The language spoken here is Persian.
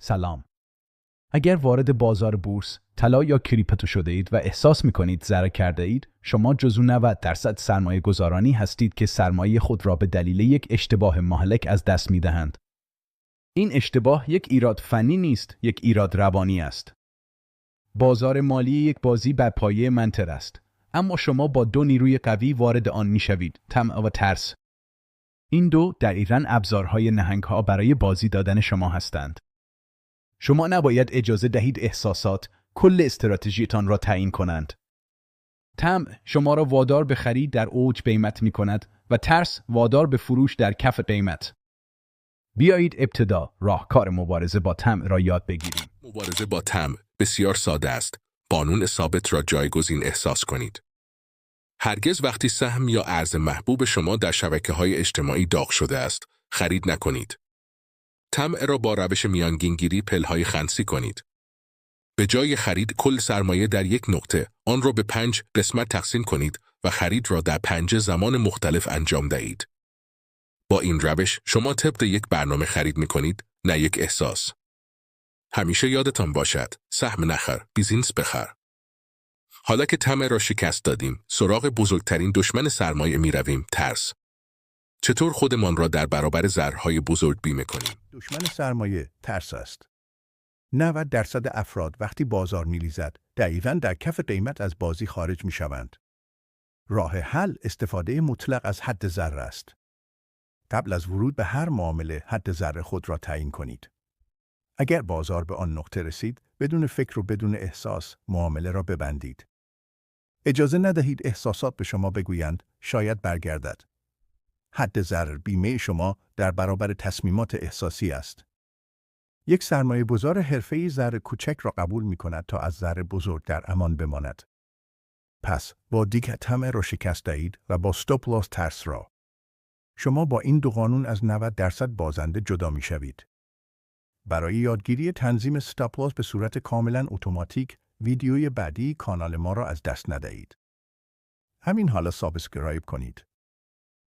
سلام. اگر وارد بازار بورس، طلا یا کریپتو شده اید و احساس می‌کنید ضرر کرده اید، شما جزو 90% سرمایه گذارانی هستید که سرمایه خود را به دلیل یک اشتباه مهلک از دست می‌دهند. این اشتباه یک ایراد فنی نیست، یک ایراد روانی است. بازار مالی یک بازی بر پایه منطق است، اما شما با دو نیروی قوی وارد آن می‌شوید: طمع و ترس. این دو دقیقاً ابزارهای نهنگ‌ها برای بازی دادن شما هستند. شما نباید اجازه دهید احساسات کل استراتژیتان را تعیین کنند. طمع شما را وادار به خرید در اوج قیمت می کند و ترس وادار به فروش در کف قیمت. بیایید ابتدا راهکار مبارزه با طمع را یاد بگیریم. مبارزه با طمع بسیار ساده است. قانون ثابت را جایگزین احساس کنید. هرگز وقتی سهم یا ارز محبوب شما در شبکه‌های اجتماعی داغ شده است، خرید نکنید. طمع را با روش میانگینگیری پلهای خنثی کنید. به جای خرید کل سرمایه در یک نقطه، آن را به 5 قسمت تقسیم کنید و خرید را در 5 زمان مختلف انجام دهید. با این روش شما طبق یک برنامه خرید می کنید، نه یک احساس. همیشه یادتان باشد، سهم نخر، بیزینس بخر. حالا که طمع را شکست دادیم، سراغ بزرگترین دشمن سرمایه می رویم: ترس. چطور خودمان را در برابر ضررهای بزرگ بیمه کنیم؟ دشمن سرمایه ترس است. 90% افراد وقتی بازار می‌لیزد، دقیقاً در کف قیمت از بازی خارج می‌شوند. راه حل استفاده مطلق از حد ضرر است. قبل از ورود به هر معامله حد ضرر خود را تعیین کنید. اگر بازار به آن نقطه رسید، بدون فکر و بدون احساس معامله را ببندید. اجازه ندهید احساسات به شما بگویند شاید برگردد. حد ضرر بیمه شما در برابر تصمیمات احساسی است. یک سرمایه‌گذار حرفه‌ای ضرر کوچک را قبول می‌کند تا از ضرر بزرگ در امان بماند. پس با دیگه طمع را شکست دهید و با استاپ لاس ترس را. شما با این دو قانون از 90% بازنده جدا می‌شوید. برای یادگیری تنظیم استاپ لاس به صورت کاملاً اتوماتیک، ویدیوی بعدی کانال ما را از دست ندهید. همین حالا سابسکرایب کنید.